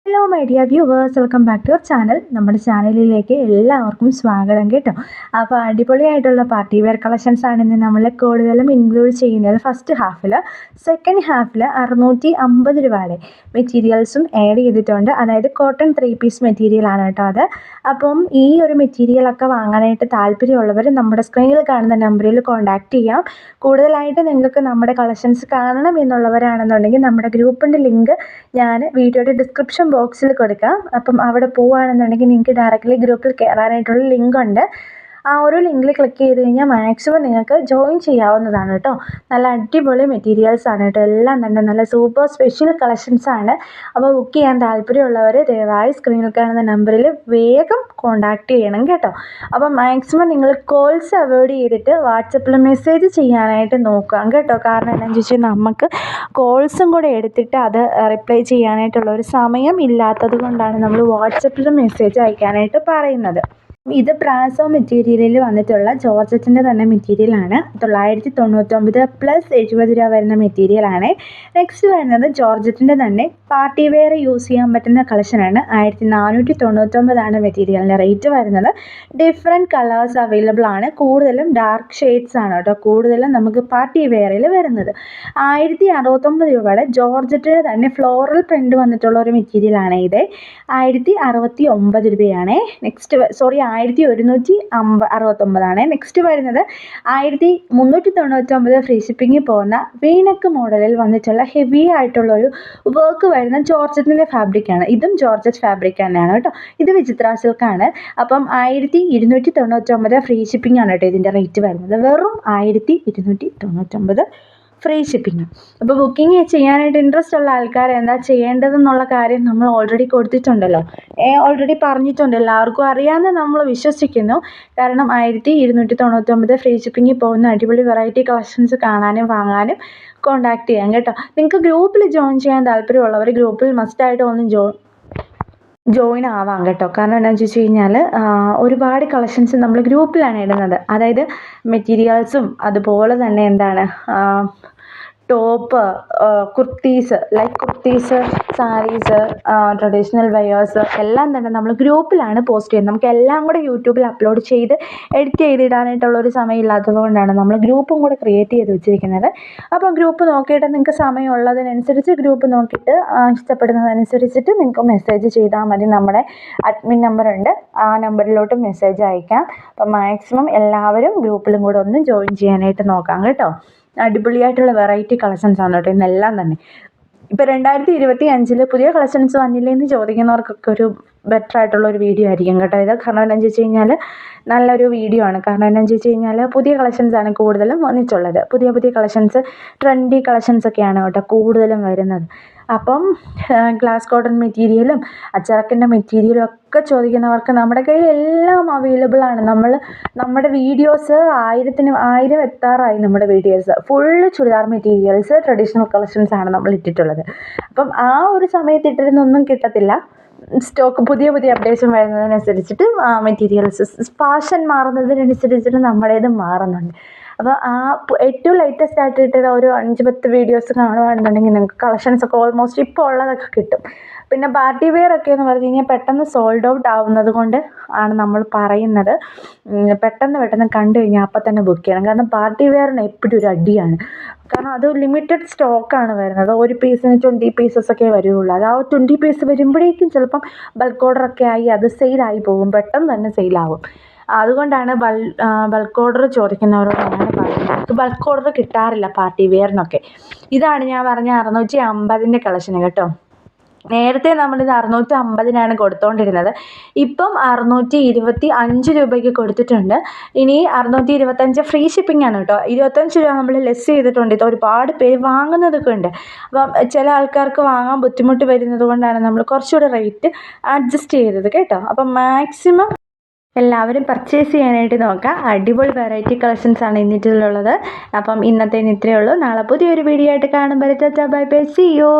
Hello my dear viewers, welcome back to our channel. നമ്മുടെ ചാനലിലേക്ക് എല്ലാവർക്കും സ്വാഗതം കേട്ടോ. അപ്പോൾ അടിപൊളിയായിട്ടുള്ള പാർട്ടി വെയർ കളക്ഷൻസ് ആണ് ഇന്ന് നമ്മൾ കൂടുതലും ഇൻക്ലൂഡ് ചെയ്യുന്നത്. ഫസ്റ്റ് ഹാഫിൽ, സെക്കൻഡ് ഹാഫിൽ 650 രൂപയുടെ മെറ്റീരിയൽസും ആഡ് ചെയ്തിട്ടുണ്ട്. അതായത് കോട്ടൺ 3 പീസ് മെറ്റീരിയലാണ് കേട്ടോ അത്. അപ്പം ഈ ഒരു മെറ്റീരിയലൊക്കെ വാങ്ങാനായിട്ട് താല്പര്യമുള്ളവർ നമ്മുടെ സ്ക്രീനിൽ കാണുന്ന നമ്പറിൽ കോൺടാക്റ്റ് ചെയ്യാം. കൂടുതലായിട്ട് നിങ്ങൾക്ക് നമ്മുടെ കളക്ഷൻസ് കാണണം എന്നുള്ളവരാണെന്നുണ്ടെങ്കിൽ നമ്മുടെ ഗ്രൂപ്പിൻ്റെ ലിങ്ക് ഞാൻ വീഡിയോയുടെ ഡിസ്ക്രിപ്ഷൻ ബോക്സിൽ കൊടുക്കാം. അപ്പം അവിടെ പോവുകയാണെന്നുണ്ടെങ്കിൽ നിങ്ങൾക്ക് ഡയറക്റ്റ്ലി ഗ്രൂപ്പിൽ കയറാനായിട്ടുള്ള ലിങ്ക് ഉണ്ട്. ആ ഒരു ലിങ്കിൽ ക്ലിക്ക് ചെയ്ത് കഴിഞ്ഞാൽ മാക്സിമം നിങ്ങൾക്ക് ജോയിൻ ചെയ്യാവുന്നതാണ് കേട്ടോ. നല്ല അടിപൊളി മെറ്റീരിയൽസ് ആണ് കേട്ടോ. എല്ലാം തന്നെ നല്ല സൂപ്പർ സ്പെഷ്യൽ കളക്ഷൻസ് ആണ്. അപ്പോൾ ബുക്ക് ചെയ്യാൻ താല്പര്യമുള്ളവർ ദയവായി സ്ക്രീനിൽ കാണുന്ന നമ്പറിൽ വേഗം കോൺടാക്റ്റ് ചെയ്യണം കേട്ടോ. അപ്പോൾ മാക്സിമം നിങ്ങൾ കോൾസ് അവോയ്ഡ് ചെയ്തിട്ട് വാട്സപ്പിൽ മെസ്സേജ് ചെയ്യാനായിട്ട് നോക്കാം കേട്ടോ. കാരണം എന്താണെന്ന് ചോദിച്ചാൽ നമുക്ക് കോൾസും കൂടെ എടുത്തിട്ട് അത് റിപ്ലൈ ചെയ്യാനായിട്ടുള്ള ഒരു സമയം ഇല്ലാത്തത് കൊണ്ടാണ് നമ്മൾ വാട്സപ്പിൽ മെസ്സേജ് അയക്കാനായിട്ട് പറയുന്നത്. ഇത് ബ്രാസോ മെറ്റീരിയലിൽ വന്നിട്ടുള്ള ജോർജറ്റിൻ്റെ തന്നെ മെറ്റീരിയലാണ്. 999 പ്ലസ് 70 രൂപ വരുന്ന മെറ്റീരിയലാണ്. നെക്സ്റ്റ് വരുന്നത് ജോർജറ്റിൻ്റെ തന്നെ പാർട്ടി വെയർ യൂസ് ചെയ്യാൻ പറ്റുന്ന കളക്ഷനാണ്. 1499 മെറ്റീരിയലിൻ്റെ റേറ്റ് വരുന്നത്. ഡിഫറെൻറ്റ് കളേഴ്സ് അവൈലബിൾ ആണ്. കൂടുതലും ഡാർക്ക് ഷെയ്ഡ്സ് ആണ് കേട്ടോ കൂടുതലും നമുക്ക് പാർട്ടി വെയറിൽ വരുന്നത്. 1069 രൂപയുടെ ജോർജറ്റിൻ്റെ തന്നെ ഫ്ലോറൽ പ്രിൻ്റ് വന്നിട്ടുള്ള ഒരു മെറ്റീരിയലാണ് ഇത്. 1069 രൂപയാണ്. നെക്സ്റ്റ് 1169 നെക്സ്റ്റ് വരുന്നത്. 1399 ഫ്രീ ഷിപ്പിങ്ങിൽ പോകുന്ന വീനക്ക് മോഡലിൽ വന്നിട്ടുള്ള ഹെവി ആയിട്ടുള്ളൊരു വർക്ക് വരുന്ന ജോർജറ്റിൻ്റെ ഫാബ്രിക്കാണ്. ഇതും ജോർജറ്റ് ഫാബ്രിക് തന്നെയാണ് കേട്ടോ. ഇത് വിചിത്ര സിൽക്കാണ്. അപ്പം 1299 ഫ്രീ ഷിപ്പിംഗ് ആണ് കേട്ടോ ഇതിൻ്റെ റേറ്റ് വരുന്നത്. വെറും 1299 ഫ്രീ ഷിപ്പിംഗ്. അപ്പോൾ ബുക്കിംഗ് ചെയ്യാനായിട്ട് ഇൻട്രസ്റ്റ് ഉള്ള ആൾക്കാർ എന്താ ചെയ്യേണ്ടതെന്നുള്ള കാര്യം നമ്മൾ ഓൾറെഡി കൊടുത്തിട്ടുണ്ടല്ലോ, ഓൾറെഡി പറഞ്ഞിട്ടുണ്ട്. എല്ലാവർക്കും അറിയാമെന്ന് നമ്മൾ വിശ്വസിക്കുന്നു. കാരണം 1299 ഫ്രീ ഷിപ്പിങ്ങിൽ പോകുന്ന അടിപൊളി വെറൈറ്റി കളക്ഷൻസ് കാണാനും വാങ്ങാനും കോൺടാക്റ്റ് ചെയ്യാം കേട്ടോ. നിങ്ങൾക്ക് ഗ്രൂപ്പിൽ ജോയിൻ ചെയ്യാൻ താല്പര്യമുള്ളവർ ഗ്രൂപ്പിൽ മസ്റ്റായിട്ട് ഒന്ന് ജോയിൻ ആവാം കേട്ടോ. കാരണം എന്താണെന്ന് ചോദിച്ചു കഴിഞ്ഞാൽ ഒരുപാട് കളക്ഷൻസ് നമ്മൾ ഗ്രൂപ്പിലാണ് ഇടുന്നത്. അതായത് മെറ്റീരിയൽസും അതുപോലെ തന്നെ എന്താണ് top, kurtis, like kurtis, saris, traditional wears എല്ലാം തന്നെ നമ്മൾ ഗ്രൂപ്പിലാണ് പോസ്റ്റ് ചെയ്യുന്നത്. നമുക്ക് എല്ലാം കൂടെ യൂട്യൂബിൽ അപ്ലോഡ് ചെയ്ത് എഡിറ്റ് ചെയ്തിടാനായിട്ടുള്ളൊരു സമയം ഇല്ലാത്തത് കൊണ്ടാണ് നമ്മൾ ഗ്രൂപ്പും കൂടെ ക്രിയേറ്റ് ചെയ്ത് വെച്ചിരിക്കുന്നത്. അപ്പോൾ ഗ്രൂപ്പ് നോക്കിയിട്ട് നിങ്ങൾക്ക് സമയമുള്ളതിനനുസരിച്ച് ഗ്രൂപ്പ് നോക്കിയിട്ട് ഇഷ്ടപ്പെടുന്നതനുസരിച്ചിട്ട് നിങ്ങൾക്ക് മെസ്സേജ് ചെയ്താൽ മതി. നമ്മുടെ അഡ്മിൻ നമ്പറുണ്ട്, ആ നമ്പറിലോട്ട് മെസ്സേജ് അയക്കാം. അപ്പോൾ മാക്സിമം എല്ലാവരും ഗ്രൂപ്പിലും കൂടെ ഒന്ന് ജോയിൻ ചെയ്യാനായിട്ട് നോക്കാം കേട്ടോ. അടിപൊളിയായിട്ടുള്ള വെറൈറ്റി കളക്ഷൻസ് ആണ് കേട്ടോ ഇന്നെല്ലാം തന്നെ. ഇപ്പോൾ 2025 പുതിയ കളക്ഷൻസ് വന്നില്ലേ എന്ന് ചോദിക്കുന്നവർക്കൊക്കെ ഒരു ബെറ്റർ ആയിട്ടുള്ള ഒരു വീഡിയോ ആയിരിക്കും കേട്ടോ ഇത്. കാരണം എന്താണെന്ന് ചോദിച്ചു കഴിഞ്ഞാൽ നല്ലൊരു വീഡിയോ ആണ്. കാരണം എന്താണെന്ന് ചോദിച്ചു കഴിഞ്ഞാൽ പുതിയ കളക്ഷൻസാണ് കൂടുതലും വന്നിട്ടുള്ളത്. പുതിയ കളക്ഷൻസ്, ട്രെൻഡി കളക്ഷൻസൊക്കെയാണ് കേട്ടോ കൂടുതലും വരുന്നത്. അപ്പം ഗ്ലാസ് കോട്ടൺ മെറ്റീരിയലും അച്ചറക്കിൻ്റെ മെറ്റീരിയലും ഒക്കെ ചോദിക്കുന്നവർക്ക് നമ്മുടെ കയ്യിൽ എല്ലാം അവൈലബിൾ ആണ്. നമ്മുടെ വീഡിയോസ് 1000 എത്താറായി. നമ്മുടെ videos full churidar materials, traditional collections ആണ് നമ്മൾ ഇട്ടിട്ടുള്ളത്. അപ്പം ആ ഒരു സമയത്ത് ഇട്ടിരുന്നൊന്നും കിട്ടത്തില്ല. സ്റ്റോക്ക് പുതിയ അപ്ഡേഷൻ വരുന്നതിനനുസരിച്ചിട്ട് മെറ്റീരിയൽസ് ഫാഷൻ മാറുന്നതിനനുസരിച്ചിട്ട് നമ്മുടേത് മാറുന്നുണ്ട്. അപ്പോൾ ആ ഏറ്റവും ലേറ്റസ്റ്റ് ആയിട്ട് ഇട്ടിട്ട് ഒരു 5-10 വീഡിയോസ് കാണുകയാണെന്നുണ്ടെങ്കിൽ നിങ്ങൾക്ക് കളക്ഷൻസ് ഒക്കെ ഓൾമോസ്റ്റ് ഇപ്പോൾ ഉള്ളതൊക്കെ കിട്ടും. പിന്നെ പാർട്ടി വെയർ ഒക്കെ എന്ന് പറഞ്ഞു കഴിഞ്ഞാൽ പെട്ടെന്ന് സോൾഡ് ഔട്ട് ആവുന്നത് കൊണ്ട് ആണ് നമ്മൾ പറയുന്നത് പെട്ടെന്ന് കണ്ടു കഴിഞ്ഞാൽ അപ്പം തന്നെ ബുക്ക് ചെയ്യണം. കാരണം പാർട്ടി വെയറിന് എപ്പോഴും ഒരു അടിയാണ്. കാരണം അത് ലിമിറ്റഡ് സ്റ്റോക്കാണ് വരുന്നത്. ഒരു പീസിന് 20 പീസസ് ഒക്കെ വരുള്ളൂ. അത് ആ 20 പീസ് വരുമ്പോഴേക്കും ചിലപ്പം ബൾക്ക് ഓർഡറൊക്കെ ആയി അത് സെയിലായി പോകും, പെട്ടെന്ന് തന്നെ സെയിലാവും. അതുകൊണ്ടാണ് ബൾക്ക് ഓർഡർ ചോദിക്കുന്നവരോട് അങ്ങനെ പറയുന്നത്. ബൾക്ക് ഓർഡർ കിട്ടാറില്ല പാർട്ടി വെയറിനൊക്കെ. ഇതാണ് ഞാൻ പറഞ്ഞ 650 കളക്ഷന് കേട്ടോ. നേരത്തെ നമ്മളിത് 650 കൊടുത്തുകൊണ്ടിരുന്നത്. ഇപ്പം 625 രൂപയ്ക്ക് കൊടുത്തിട്ടുണ്ട്. ഇനി 625 ഫ്രീ ഷിപ്പിംഗ് ആണ് കേട്ടോ. 25 രൂപ നമ്മൾ ലെസ് ചെയ്തിട്ടുണ്ട്. ഇത് ഒരുപാട് പേര് വാങ്ങുന്നതൊക്കെ ഉണ്ട്. അപ്പം ചില ആൾക്കാർക്ക് വാങ്ങാൻ ബുദ്ധിമുട്ട് വരുന്നത് കൊണ്ടാണ് നമ്മൾ കുറച്ചുകൂടെ റേറ്റ് അഡ്ജസ്റ്റ് ചെയ്തത് കേട്ടോ. അപ്പം മാക്സിമം എല്ലാവരും പർച്ചേസ് ചെയ്യാനായിട്ട് നോക്കുക. അടിപൊളി വെറൈറ്റി കളക്ഷൻസ് ആണ് ഇന്നിട്ടുള്ളത്. അപ്പം ഇന്നത്തെ ഇത്രയേ ഉള്ളൂ. നാളെ പുതിയൊരു വീഡിയോ ആയിട്ട് കാണുമ്പോൾ ബൈ ബൈ, സീ യു.